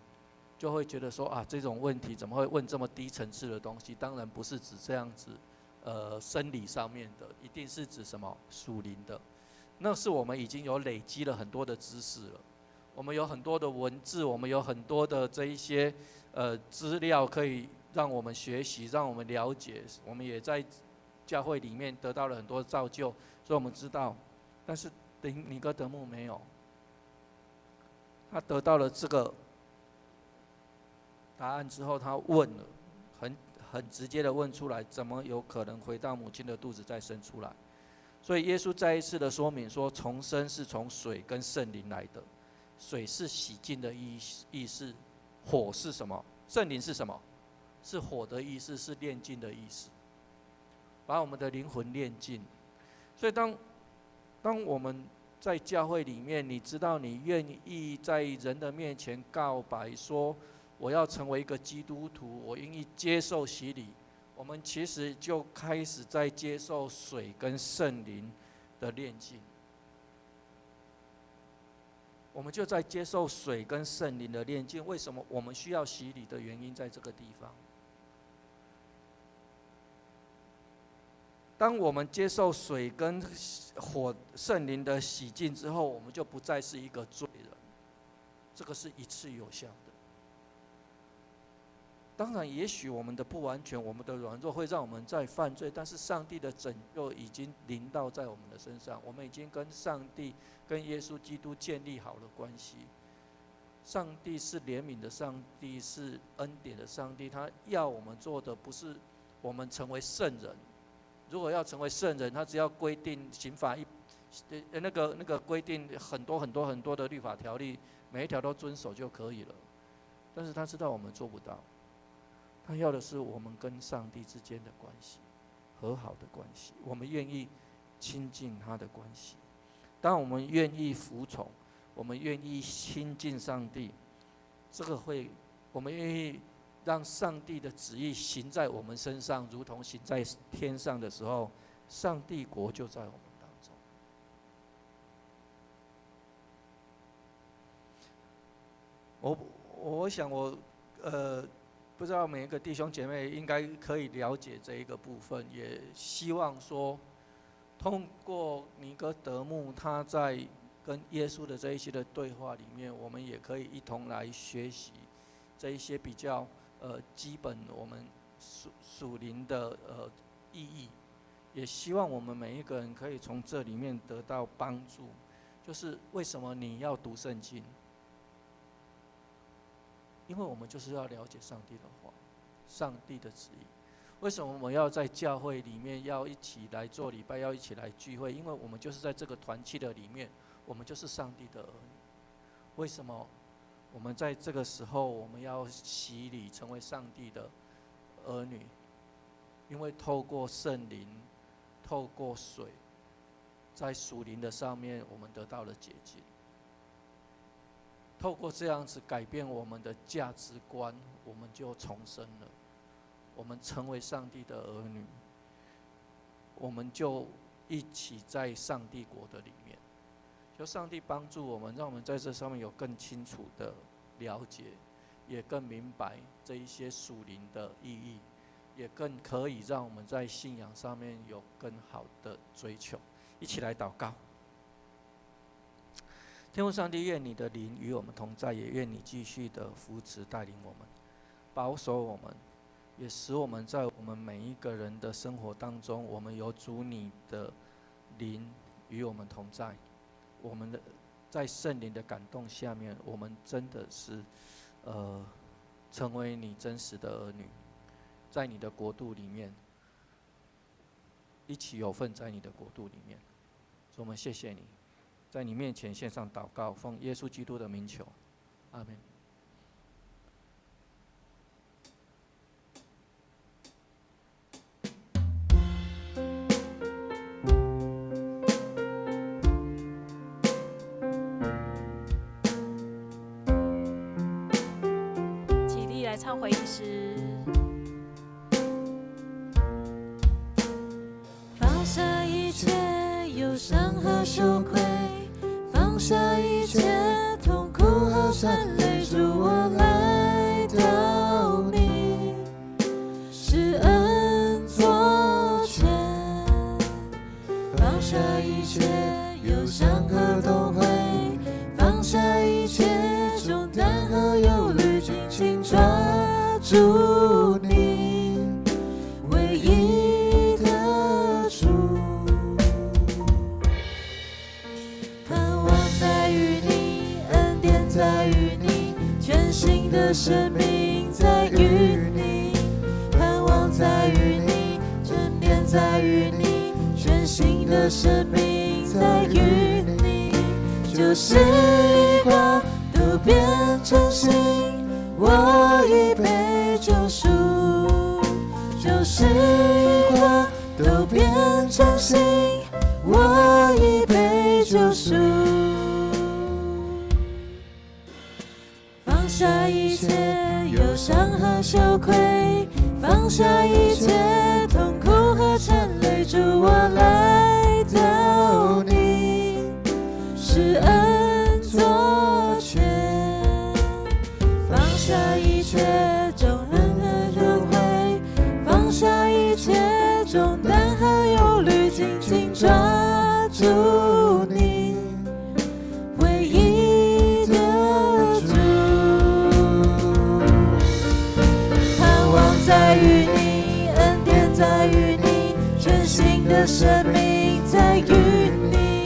就会觉得说啊，这种问题怎么会问这么低层次的东西？当然不是指这样子，生理上面的，一定是指什么属灵的。那是我们已经有累积了很多的知识了，我们有很多的文字，我们有很多的这一些资料可以让我们学习，让我们了解。我们也在教会里面得到了很多造就，所以我们知道。但是尼哥德慕没有，他得到了这个答案之后，他问了，很直接的问出来，怎么有可能回到母亲的肚子再生出来？所以耶稣再一次的说明说，重生是从水跟圣灵来的。水是洗净的意思，火是什么？圣灵是什么？是火的意思，是炼净的意思，把我们的灵魂炼净。所以当我们在教会里面，你知道你愿意在人的面前告白说，我要成为一个基督徒，我愿意接受洗礼。我们其实就开始在接受水跟圣灵的炼净，我们就在接受水跟圣灵的炼净。为什么我们需要洗礼的原因在这个地方。当我们接受水跟圣灵的洗净之后，我们就不再是一个罪人，这个是一次有效的。当然，也许我们的不完全，我们的软弱会让我们在犯罪，但是上帝的拯救已经临到在我们的身上，我们已经跟上帝、跟耶稣基督建立好了关系。上帝是怜悯的上帝，是恩典的上帝，他要我们做的不是我们成为圣人。如果要成为圣人，他只要规定刑法那个规定很多的律法条例，每一条都遵守就可以了。但是他知道我们做不到，他要的是我们跟上帝之间的关系。和好的关系，我们愿意亲近他的关系。当我们愿意服从，我们愿意亲近上帝，我们愿意让上帝的旨意行在我们身上，如同行在天上的时候，上帝国就在我们当中。我想不知道每一个弟兄姐妹应该可以了解这一个部分，也希望说，通过尼哥德慕他在跟耶稣的这一些的对话里面，我们也可以一同来学习这一些比较基本我们属灵的意义，也希望我们每一个人可以从这里面得到帮助。就是为什么你要读圣经？因为我们就是要了解上帝的话，上帝的旨意。为什么我们要在教会里面要一起来做礼拜，要一起来聚会？因为我们就是在这个团契的里面，我们就是上帝的儿女。为什么我们在这个时候我们要洗礼，成为上帝的儿女？因为透过圣灵，透过水，在属灵的上面，我们得到了洁净。透过这样子改变我们的价值观，我们就重生了。我们成为上帝的儿女，我们就一起在上帝国的里面。求上帝帮助我们，让我们在这上面有更清楚的了解，也更明白这一些属灵的意义，也更可以让我们在信仰上面有更好的追求。一起来祷告。天父上帝，愿你的灵与我们同在，也愿你继续的扶持带领我们，保守我们，也使我们在我们每一个人的生活当中，我们有主你的灵与我们同在。我们的在圣灵的感动下面，我们真的是成为你真实的儿女，在你的国度里面一起有份在你的国度里面。所以我们谢谢你，在你面前献上祷告，奉耶稣基督的名求，阿们。起立来唱回应诗。放下一切忧伤和羞愧，放下一切痛苦和沉泪，主我来到你施恩座前，放下一切忧伤和痛悔，放下一切重担和忧虑，紧紧抓住你唯一的主。在于你，全新的生命在于你，盼望在于你，沉淀在于你，全新的生命在于你，旧事已过，都变成新，我已被救赎，旧事已过，都变成新，我已被救赎。放下一切忧伤和羞愧，放下一切痛苦和沉泪，主我来到你施恩座前，放下一切重任和忧悔，放下一切重担和忧虑，紧紧抓住你唯一的主。在于你，恩典在于你，全新的生命在于你，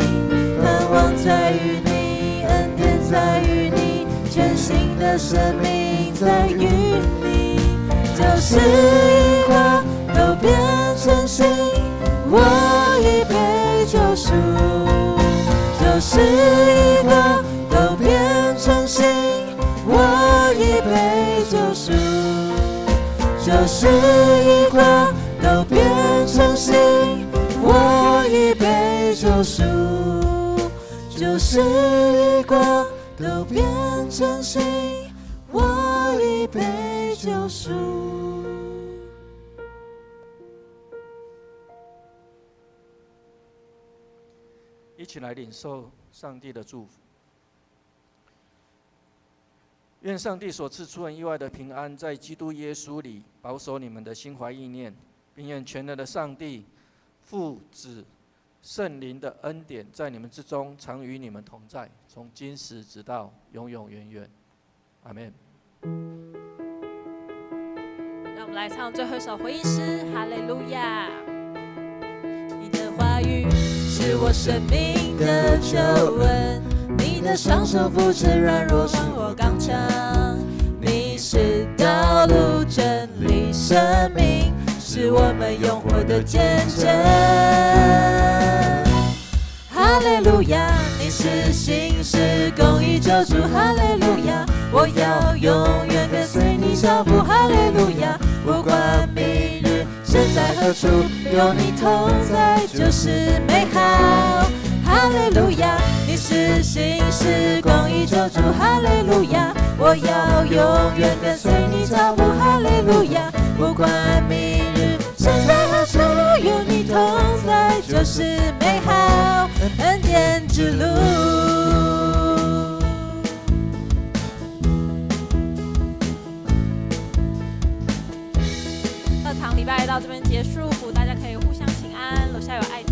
盼望在于你，恩典在于你，全新的生命在于你，旧事已过，都变成新，我已被救赎，旧事已过，都变成新，我已被救赎，旧事已过，都变成新，救赎，旧事已过，都变成新，我已被救赎。一起来领受上帝的祝福。愿上帝所赐出人意外的平安，在基督耶稣里保守你们的心怀意念，并愿全能的上帝、父、子、圣灵的恩典在你们之中常与你们同在，从今时直到永永远远。阿们。让我们来唱最后一首回应诗，哈利路亚。你的话语是我生命的救恩，你的双手扶持软弱，让我刚强。你是道路、真理、生命，是我们永活的见证。哈利路亚，你是信实公义救主，哈利路亚，我要永远跟随你脚步，哈利路亚，不管明日身在何处，有你同在就是美好。哈利路亚，你是信实公义救主，哈利路亚，我要永远跟随你脚步，哈利路亚，不管明日身在何处，有你同在就是美好恩典之路。2堂礼拜到这边结束，大家可以互相请安，楼下有爱。